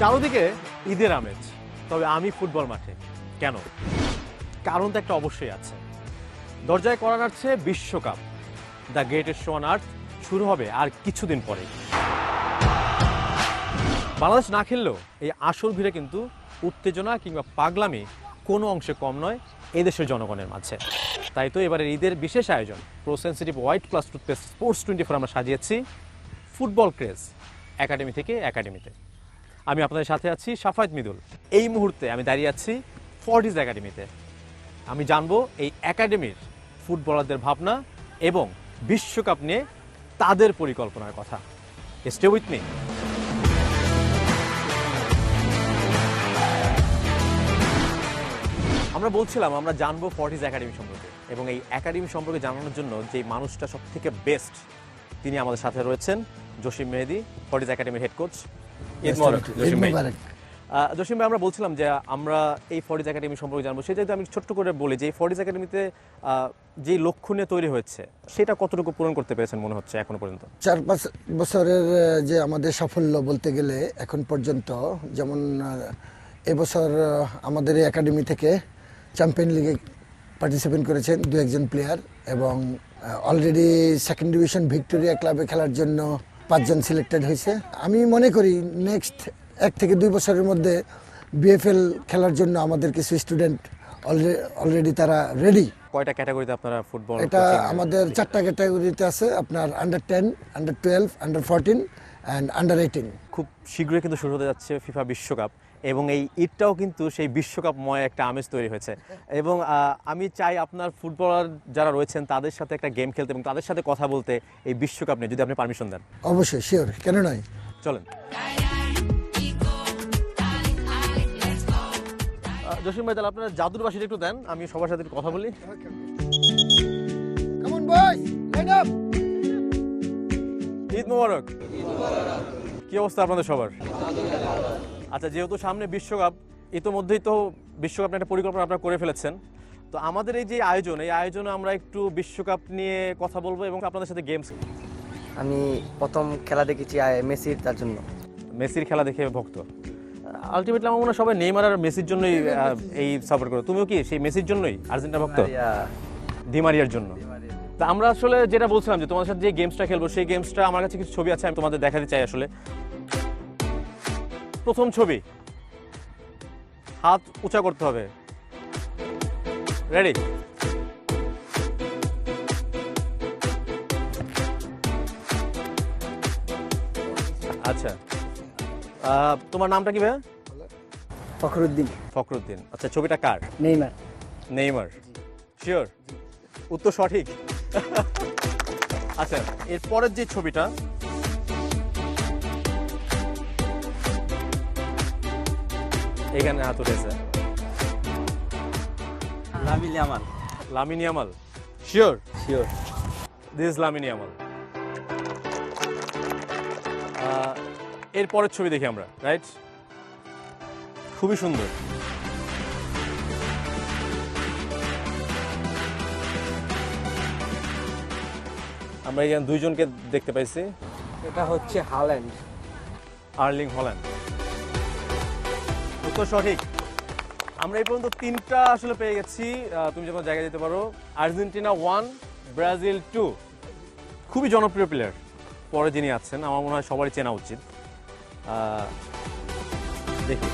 চারদিকে ঈদের আমেজ, তবে আমি ফুটবল মাঠে। কেন? কারণ তো একটা অবশ্যই আছে। দরজায় করা নাড়ছে বিশ্বকাপ, দ্য গ্রেটেস্ট শো অন আর্থ শুরু হবে আর কিছুদিন পরে। বাংলাদেশ না খেললেও এই আসল ভিড়ে কিন্তু উত্তেজনা কিংবা পাগলামি কোনো অংশে কম নয় এদেশের জনগণের মাঝে। তাই তো এবারের ঈদের বিশেষ আয়োজন pro Sensitive White Plus toothpaste sports 24 আমরা সাজিয়েছি ফুটবল ক্রেজ একাডেমি থেকে একাডেমিতে। আমি আপনাদের সাথে আছি সাফায়েত মৃদুল। এই মুহূর্তে আমি দাঁড়িয়ে আছি ফর্টিজ একাডেমিতে। আমি জানবো এই একাডেমির ফুটবলারদের ভাবনা এবং বিশ্বকাপ নিয়ে তাদের পরিকল্পনার কথা। Stay with me. আমরা বলছিলাম আমরা জানবো ফর্টিজ একাডেমি সম্পর্কে, এবং এই একাডেমি সম্পর্কে জানানোর জন্য যে মানুষটা সব থেকে বেস্ট তিনি আমাদের সাথে রয়েছেন, জসিম মেহেদী, ফর্টিজ একাডেমির হেড কোচ। ঈদ মোবারক জসিম ভাই। জসিম ভাই, আমরা বলছিলাম যে আমরা এই ফর্টিজ একাডেমি সম্পর্কে জানবো। সেটা আমি ছোট্ট করে বলি যে এই ফর্টিজ একাডেমিতে যে লক্ষ্য নিয়ে তৈরি হয়েছে সেটা কতটুকু পূরণ করতে পেরেছেন মনে হচ্ছে এখনো পর্যন্ত? 4-5 বছরের যে আমাদের সাফল্য বলতে গেলে এখন পর্যন্ত, যেমন এবছর আমাদের এই একাডেমি থেকে চ্যাম্পিয়ন লিগে পার্টিসিপেট করেছেন 2-1 প্লেয়ার, এবং অলরেডি সেকেন্ড ডিভিশন ভিক্টোরিয়া ক্লাবে খেলার জন্য 5 জন সিলেক্টেড হয়েছে। আমি মনে করি নেক্সট 1 থেকে 2 বছরের মধ্যে বিএফএল খেলার জন্য আমাদের কিছু স্টুডেন্ট অলরেডি তারা রেডি। কয়টা ক্যাটাগরিতে আপনারা ফুটবল? এটা আমাদের 4টা ক্যাটাগরিতে আছে, আপনার under 10, under 12, under 14 and under 18। খুব শীঘ্রই কিন্তু শুরু হতে যাচ্ছে ফিফা বিশ্বকাপ, এবং এই ঈদটাও কিন্তু সেই বিশ্বকাপময় একটা আমেজ তৈরি হয়েছে। এবং আমি চাই আপনার ফুটবলার যারা রয়েছেন তাদের সাথে একটা গেম খেলতে এবং তাদের সাথে কথা বলতে এই বিশ্বকাপ নিয়ে, যদি আপনি পারমিশন দেন। অবশ্যই, শিওর, কেন নয়, চলেন। জসিম ভাই, তাহলে আপনারা জাদুর বাসিটা একটু দেন, আমি সবার সাথে একটু কথা বলি। কাম অন বয়স, লাইন আপ। ঈদ মোবারক। কি অবস্থা আপনাদের সবার? আচ্ছা, যেহেতু সামনে বিশ্বকাপ, ইতোমধ্যেই তো বিশ্বকাপ নিয়ে একটা পরিকল্পনা আপনারা করে ফেলেছেন, তো আমাদের এই যে আয়োজন, এই আয়োজনে আমরা একটু বিশ্বকাপ নিয়ে কথা বলবো এবং আপনাদের সাথে গেমস। আমি প্রথম খেলা দেখেছি মেসির, তার জন্য। মেসির খেলা দেখে ভক্ত। আলটিমেটলি আমার মনে হয় সবাই নেইমার আর মেসির জন্যই এই সাপোর্ট করে। তুমিও কি সেই মেসির জন্যই আর্জেন্টিনা ভক্ত? দি মারিয়ার জন্য। তা আমরা আসলে যেটা বলছিলাম যে তোমাদের সাথে যে গেমসটা খেলবো, সেই গেমসটা আমার কাছে কিছু ছবি আছে, আমি তোমাদের দেখাতে চাই। আসলে প্রথম ছবি, হাত উঁচা করতে হবে। রেডি? আচ্ছা, তোমার নামটা কি ভাইয়া? ফখরুদ্দিন। ফখরুদ্দিন। আচ্ছা, ছবিটা কার? নেইমার। নেইমার। শিওর? উত্তর সঠিক। আচ্ছা, এরপরের যে ছবিটা, এখানে হাত উঠেছে। Lamine Yamal. Lamine Yamal. Sure? Sure. This is Lamine Yamal. এরপরের ছবি দেখি আমরা, রাইট? খুবই সুন্দর। আমরা এখানে দুইজনকে দেখতে পাইছি। এটা হচ্ছে হল্যান্ড। Erling Haaland. উত্তর সঠিক। আমরা এই পর্যন্ত 3টা আসলে পেয়ে গেছি। তুমি যখন জায়গায় যেতে পারো। Argentina 1, Brazil 2। খুবই জনপ্রিয় প্লেয়ার। পরে যিনি আছেন আমার মনে হয় সবারই চেনা উচিত। দেখি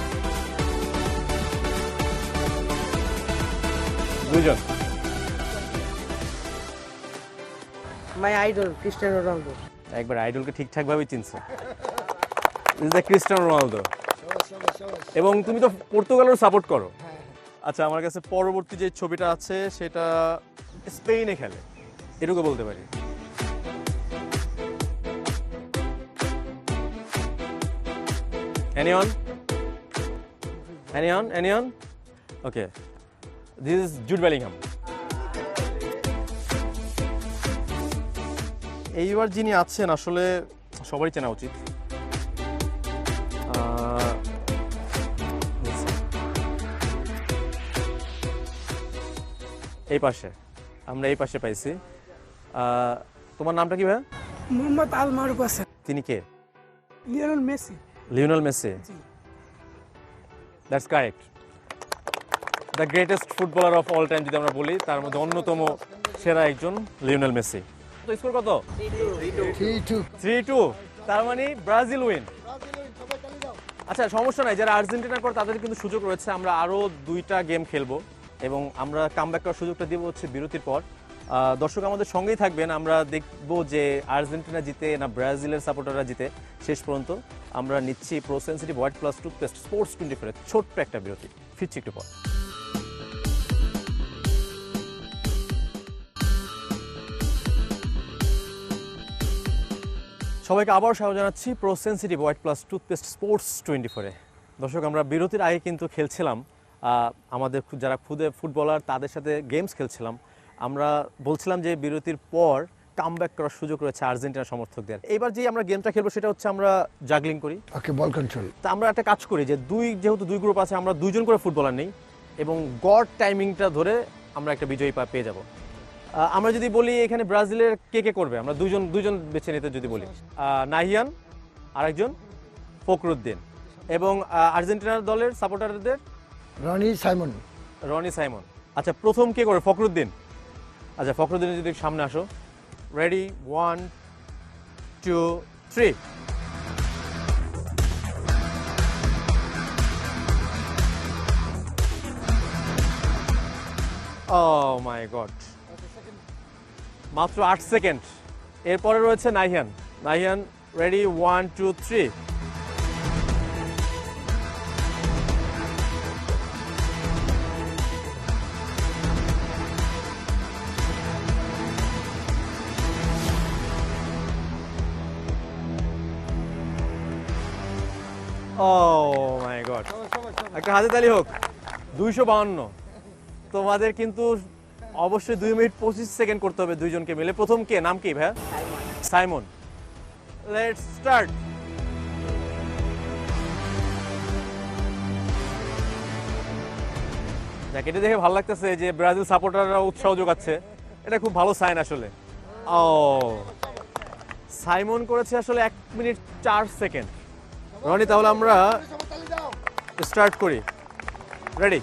দুজন। My idol Cristiano Ronaldo. একবার আইডলকে ঠিকঠাকভাবেই চিনছে। Is the Cristiano Ronaldo. এবং তুমি তো পর্তুগালের সাপোর্ট করো। আচ্ছা, আমার কাছে পরবর্তী যে ছবিটা আছে সেটা স্পেনে খেলে, এটুকু বলতে পারি। Anyone? Anyone? Anyone? Okay. This is Jude Bellingham. এইবার যিনি আছেন আসলে সবারই চেনা উচিত। এই পাশে, আমরা এই পাশে পাইছি। তোমার নামটা কি ভাই? মোহাম্মদ আল মারুফ হাসান। তিনি কে? Lionel Messi. Lionel Messi. That's correct. The greatest footballer of all time যদি আমরা বলি, তার মধ্যে অন্যতম সেরা একজন লিওনেল মেসি। তো স্কোর কত? 3-2। তার মানে ব্রাজিল উইন। আচ্ছা, সমস্যা নাই, যারা আর্জেন্টিনার পর তাদের কিন্তু সুযোগ রয়েছে। আমরা আরও 2টা গেম খেলবো এবং আমরা কামব্যাক করার সুযোগটা দিব হচ্ছে বিরতির পর। দর্শক আমাদের সঙ্গেই থাকবেন, আমরা দেখব যে আর্জেন্টিনা জিতে না ব্রাজিলের সাপোর্টাররা জিতে। শেষ পর্যন্ত আমরা নিচ্ছি pro Sensitive White Plus toothpaste sports 24 ছোট্ট একটা বিরতি। ফিরছি একটু পর। সবাইকে আবার স্বাগত জানাচ্ছি Pro Sensitive White Plus toothpaste Sports 24-এ। দর্শক, আমরা বিরতির আগে কিন্তু খেলছিলাম আমাদের যারা খুদে ফুটবলার তাদের সাথে গেমস খেলছিলাম। আমরা বলছিলাম যে বিরতির পর কামব্যাক করার সুযোগ রয়েছে আর্জেন্টিনা সমর্থকদের। এবার যে আমরা গেমটা খেলবো সেটা হচ্ছে আমরা জাগলিং করি। ওকে, বল কন্ট্রোল। তা আমরা একটা কাজ করি যে যেহেতু দুই গ্রুপ আছে, আমরা 2জন করে ফুটবলার নেই এবং গড় টাইমিংটা ধরে আমরা একটা বিজয়ী পেয়ে যাব। আমরা যদি বলি এখানে ব্রাজিলের কে করবে, আমরা দুজন বেছে নিতে যদি বলি, নাহিয়ান আরেকজন ফখরুদ্দিন, এবং আর্জেন্টিনার দলের সাপোর্টারদের রনি সাইমন। আচ্ছা, প্রথম কে করবে? ফখরুদ্দিন। আচ্ছা, ফখরুদ্দিন যদি সামনে আসো। রেডি, 1 2 3। Oh my God, মাত্র 8 সেকেন্ড। এরপরে রয়েছে Nahiyan. Ready, 1 2 3। Oh my God, একটা হাতে তালি হোক। 252। তোমাদের কিন্তু অবশ্যই 2 মিনিট 25 সেকেন্ড করতে হবে দুইজনকে মিলে। প্রথম কে, নাম কি ভাইয়া? সাইমন। Let's start. এটা দেখে ভালো লাগতেছে যে ব্রাজিল সাপোর্টাররা উৎসাহ যোগাচ্ছে, এটা খুব ভালো সাইন আসলে। ও, সাইমন করেছে আসলে 1 মিনিট 4 সেকেন্ড। রনি, তাহলে আমরা স্টার্ট করি। রেডি?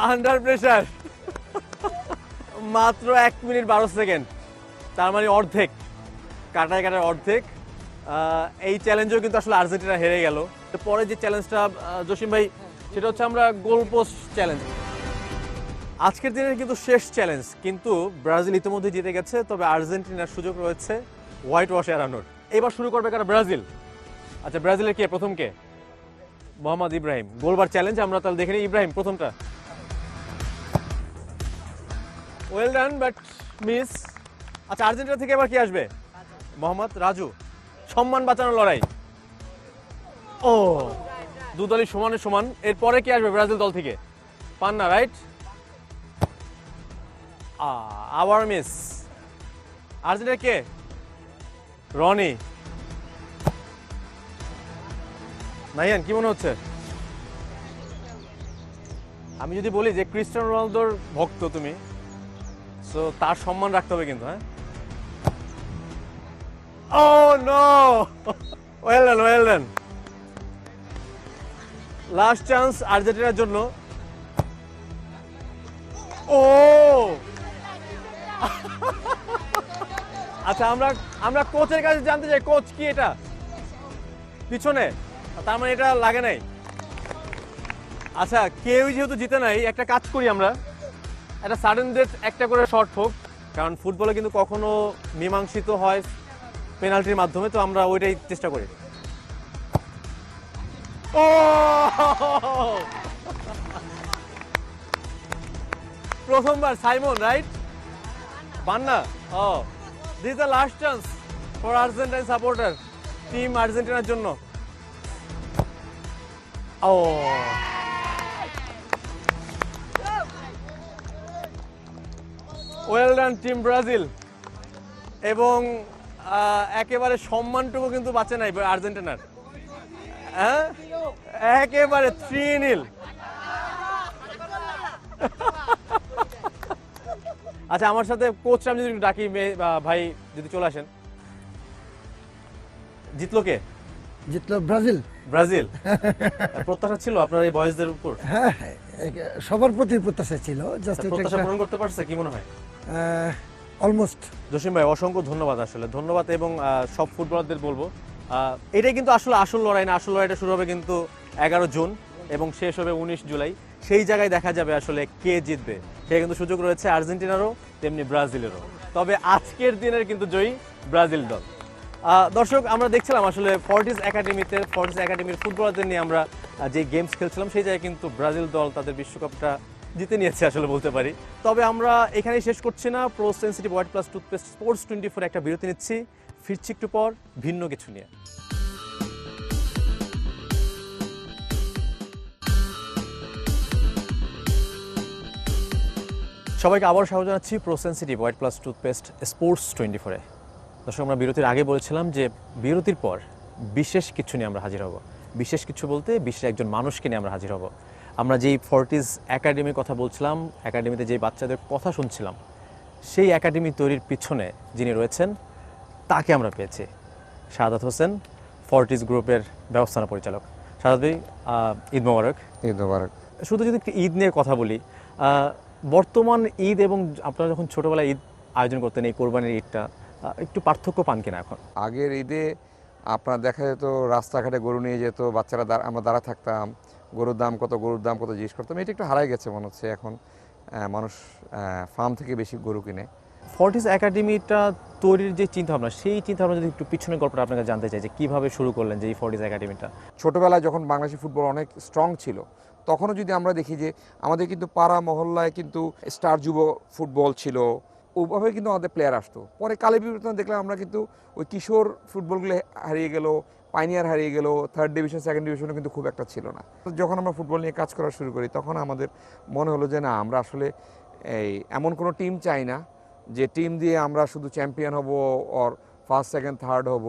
Under pressure. মাত্র 1 মিনিট 12 সেকেন্ড, তার মানে অর্ধেক, কাটায় অর্ধেক। এই চ্যালেঞ্জও কিন্তু আসলে আর্জেন্টিনা হেরে গেল। পরে যে চ্যালেঞ্জটা জসিম ভাই, সেটা হচ্ছে আমরা গোল পোস্ট চ্যালেঞ্জ। আজকের দিনের কিন্তু শেষ চ্যালেঞ্জ, কিন্তু ব্রাজিল ইতিমধ্যে জিতে গেছে, তবে আর্জেন্টিনার সুযোগ রয়েছে হোয়াইট ওয়াশ এড়ানোর। এবার শুরু করবে কারা? ব্রাজিল। আচ্ছা, ব্রাজিলের কে প্রথম? কে? মোহাম্মদ ইব্রাহিম। গোলবার চ্যালেঞ্জ আমরা তাহলে দেখে নিই। ইব্রাহিম প্রথমটা। Well done, but miss. আচ্ছা, আর্জেন্টিনা থেকে এবার কি আসবে? মোহাম্মদ রাজু। সম্মান বাঁচানোর লড়াই। ও, দুদলই সমানে সমান। এরপরে কি আসবে ব্রাজিল দল থেকে? পান্না, রাইট? আবার মিস। আর্জেন্টিনা কে? রনি। নাহিয়ান, কি মনে হচ্ছে? আমি যদি বলি যে ক্রিস্টিয়ানো রোনালদোর ভক্ত তুমি, সো তার সম্মান রাখতে হবে কিন্তু। হ্যাঁ, oh no, well done. Last chance আর্জেন্টিনার জন্য। ও আচ্ছা, আমরা কোচের কাছে জানতে চাই, কোচ কি এটা পিছনে? তার মানে এটা লাগে নাই। আচ্ছা, কেউই যেহেতু জিতে নাই, একটা কাজ করি আমরা, একটা সাডেন ডেথ একটা করে শট হোক, কারণ ফুটবলে কিন্তু কখনো মীমাংসিত হয় পেনাল্টির মাধ্যমে, তো আমরা ওইটাই চেষ্টা করি। ও, প্রথমবার সাইমন, রাইট? পান্না। ও, this is the last chance for Argentine supporter, team আর্জেন্টিনার জন্য। ও, ওয়েল ডান টিম ব্রাজিল। এবং একেবারে সম্মানটুকু কিন্তু বাঁচে নাই আর্জেন্টিনার। হ্যাঁ, একেবারে 3-0। আচ্ছা, আমার সাথে কোচরা আমি যদি একটু ডাকি, ভাই যদি চলে আসেন। জিতলো কে? জিতলো ব্রাজিল। ব্রাজিল। প্রত্যাশা ছিল আপনার এই বয়সদের উপর? হ্যাঁ, সবার প্রতি প্রত্যাশা ছিল, জাস্ট প্রত্যাশা পূরণ করতে পারছে কি মনে হয়? অলমোস্ট। জসিম ভাই, অসংখ্য ধন্যবাদ, আসলে ধন্যবাদ। এবং সব ফুটবলারদের বলবো, এটাই কিন্তু আসলে আসল লড়াই না। আসল লড়াইটা শুরু হবে কিন্তু 11 জুন এবং শেষ হবে 19 জুলাই। সেই জায়গায় দেখা যাবে আসলে কে জিতবে। সে কিন্তু সুযোগ রয়েছে আর্জেন্টিনারও, তেমনি ব্রাজিলেরও। তবে আজকের দিনের কিন্তু জয়ী ব্রাজিল দল। দর্শক, আমরা দেখছিলাম আসলে ফর্টিস একাডেমির ফুটবলারদের নিয়ে আমরা যে গেমস খেলছিলাম, সেই জায়গায় কিন্তু ব্রাজিল দল তাদের বিশ্বকাপটা জিতে নিয়েছে আসলে বলতে পারি। তবে আমরা এখানেই শেষ করছি না। Pro Sensitive White Plus toothpaste sports 24 একটা বিরতি নিচ্ছি, ফিরছি একটু পর ভিন্ন কিছু নিয়ে। সবাইকে আবার স্বাগত জানাচ্ছি Pro Sensitive White Plus toothpaste Sports 24-এ। দর্শক, আমরা বিরতির আগে বলেছিলাম যে বিরতির পর বিশেষ কিছু নিয়ে আমরা হাজির হব। বিশেষ কিছু বলতে বিশেষ একজন মানুষকে নিয়ে আমরা হাজির হব। আমরা যেই ফর্টিস একাডেমির কথা বলছিলাম, একাডেমিতে যেই বাচ্চাদের কথা শুনছিলাম, সেই একাডেমি তৈরির পিছনে যিনি রয়েছেন তাকে আমরা পেয়েছি। শাহাদাত হোসেন, ফর্টিস গ্রুপের ব্যবস্থাপনা পরিচালক। শাহাদাত ভাই, ঈদ মোবারক। ঈদ মোবারক। শুধু যদি একটু ঈদ নিয়ে কথা বলি, বর্তমান ঈদ এবং আপনারা যখন ছোটোবেলায় ঈদ আয়োজন করতেন, এই কোরবানির ঈদটা, একটু পার্থক্য পান কিনা এখন? আগের ঈদে আপনার দেখা যেত রাস্তাঘাটে গরু নিয়ে যেত, বাচ্চারা আমরা দাঁড়া থাকতাম, গরুর দাম কত জিজ্ঞেস করতাম। এটা একটু হারাই গেছে মনে হচ্ছে। এখন মানুষ ফার্ম থেকে বেশি গরু কিনে। ফর্টিস একাডেমিটা তৈরির যে চিন্তাভাবনা, সেই চিন্তাভাবনা যদি একটু পিছনের গল্পটা আপনাকে জানতে চাই, যে কীভাবে শুরু করলেন যে এই ফর্টিস একাডেমিটা? ছোটোবেলায় যখন বাংলাদেশি ফুটবল অনেক স্ট্রং ছিল, তখনও যদি আমরা দেখি যে আমাদের কিন্তু পাড়া মহল্লায় কিন্তু স্টার যুব ফুটবল ছিল, ওভাবে কিন্তু আমাদের প্লেয়ার আসতো। পরে কালে বিবর্তনে দেখলাম আমরা কিন্তু ওই কিশোর ফুটবলগুলো হারিয়ে গেল, পাইনিয়ার হারিয়ে গেল, থার্ড ডিভিশন সেকেন্ড ডিভিশনে কিন্তু খুব একটা ছিল না। যখন আমরা ফুটবল নিয়ে কাজ করা শুরু করি, তখন আমাদের মনে হলো যে না, আমরা আসলে এমন কোনো টিম চাই না যে টিম দিয়ে আমরা শুধু চ্যাম্পিয়ন হব, অর ফার্স্ট সেকেন্ড থার্ড হব,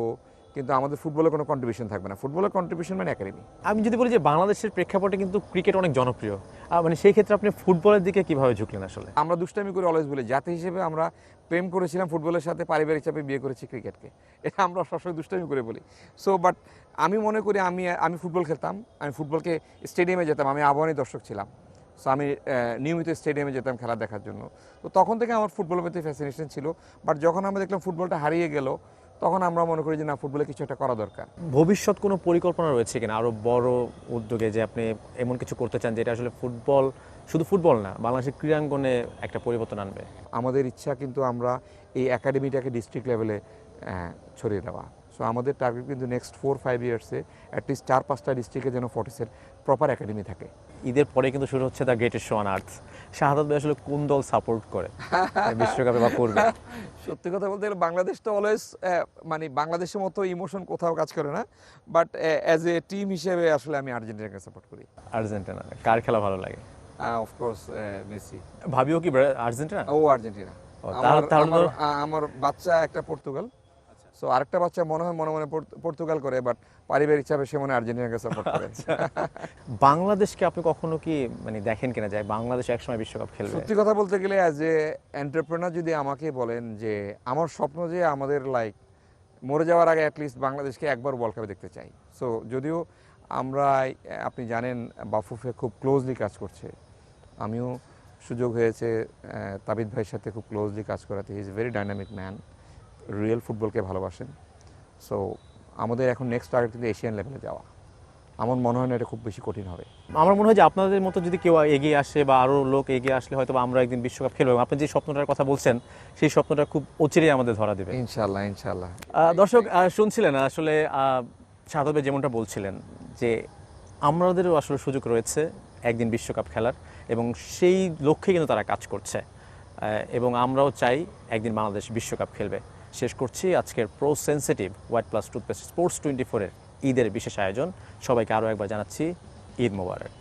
কিন্তু আমাদের ফুটবলে কোনো কন্ট্রিবিউশন থাকবে না। ফুটবলের কন্ট্রিবিউশন মানে একাডেমি। আমি যদি বলি যে বাংলাদেশের প্রেক্ষাপটে কিন্তু ক্রিকেট অনেক জনপ্রিয়, মানে সেই ক্ষেত্রে আপনি ফুটবলের দিকে কীভাবে ঝুঁকলেন আসলে? আমরা দুষ্টামি করে অলওয়েজ বলি, জাতি হিসেবে আমরা প্রেম করেছিলাম ফুটবলের সাথে, পারিবারিক চাপে বিয়ে করেছি ক্রিকেটকে। এটা আমরা সবসময় দুষ্টামি করে বলি। সো বাট আমি মনে করি আমি ফুটবল খেলতাম, আমি ফুটবলকে স্টেডিয়ামে যেতাম, আমি আবাহনী দর্শক ছিলাম। সো আমি নিয়মিত স্টেডিয়ামে যেতাম খেলা দেখার জন্য। তো তখন থেকে আমার ফুটবলের প্রতি ফ্যাসিনেশন ছিল। বাট যখন আমরা দেখলাম ফুটবলটা হারিয়ে গেল, তখন আমরা মনে করি যে না, ফুটবলে কিছু একটা করা দরকার। ভবিষ্যৎ কোনো পরিকল্পনা রয়েছে কিনা আরও বড় উদ্যোগে, যে আপনি এমন কিছু করতে চান যেটা আসলে ফুটবল, শুধু ফুটবল না, বাংলাদেশের ক্রীড়াঙ্গনে একটা পরিবর্তন আনবে? আমাদের ইচ্ছা কিন্তু আমরা এই একাডেমিটাকে ডিস্ট্রিক্ট লেভেলে ছড়িয়ে দেওয়া। সো আমাদের টার্গেট কিন্তু নেক্সট 4-5 ইয়ার্সে অ্যাটলিস্ট 4-5টা ডিস্ট্রিক্টে যেন ফর্টিসের প্রপার একাডেমি থাকে। ঈদের পরে কিন্তু শুরু হচ্ছে the greatest show on earth. Shahadat ভাই আসলে কোন দল সাপোর্ট করে বিশ্বকাপে বা করবে? সত্যি কথা বলতে গেলে বাংলাদেশ তো অলওয়েজ মানে বাংলাদেশের মতো ইমোশন কোথাও কাজ করে না, বাট অ্যাজ এ টিম হিসেবে আসলে আমি আর্জেন্টিনাকে সাপোর্ট করি। আর্জেন্টিনা। কার খেলা ভালো লাগে? Of course Messi. ভাবিও কি আর্জেন্টিনা? ও আর্জেন্টিনা। আমার বাচ্চা একটা পর্তুগাল, সো আরেকটা বাচ্চা মনে মনে পর্তুগাল করে, বাট পারিবারিক চাপে সে মনে আর্জেন্টিনাকে সাপোর্ট করে। বাংলাদেশকে আপনি কখনো কি মানে দেখেন কিনা যায় বাংলাদেশ একসময় বিশ্বকাপ খেলবে? সত্যি কথা বলতে গেলে অ্যাজ এ এন্টারপ্রেনার যদি আমাকে বলেন, যে আমার স্বপ্ন যে আমাদের লাইক মরে যাওয়ার আগে অ্যাটলিস্ট বাংলাদেশকে একবার ওয়ার্ল্ড কাপে দেখতে চাই। সো যদিও আমরা, আপনি জানেন, বাফুফে খুব ক্লোজলি কাজ করছে, আমিও সুযোগ হয়েছে তাবিদ ভাইয়ের সাথে খুব ক্লোজলি কাজ করাতে। He is very dynamic man, real ফুটবলকে ভালোবাসেন। সো আমাদের এখন নেক্সট টার্গেট কিন্তু এশিয়ান লেভেলে যাওয়া। আমার মনে হয় না এটা খুব বেশি কঠিন হবে। আমার মনে হয় যে আপনাদের মতো যদি কেউ এগিয়ে আসে বা আরও লোক এগিয়ে আসলে হয়তো আমরা একদিন বিশ্বকাপ খেলবো। আপনি যে স্বপ্নটার কথা বলছেন, সেই স্বপ্নটা খুব অচিরেই আমাদের ধরা দেবে ইনশাল্লাহ ইনশাল্লাহ। দর্শক শুনছিলেন আসলে শাহাদাত ভাই যেমনটা বলছিলেন, যে আমাদেরও আসলে সুযোগ রয়েছে একদিন বিশ্বকাপ খেলার, এবং সেই লক্ষ্যে কিন্তু তারা কাজ করছে, এবং আমরাও চাই একদিন বাংলাদেশ বিশ্বকাপ খেলবে। শেষ করছি আজকের Pro Sensitive White Plus toothpaste Sports 24-এর ঈদের বিশেষ আয়োজন। সবাইকে আরও একবার জানাচ্ছি ঈদ মোবারক।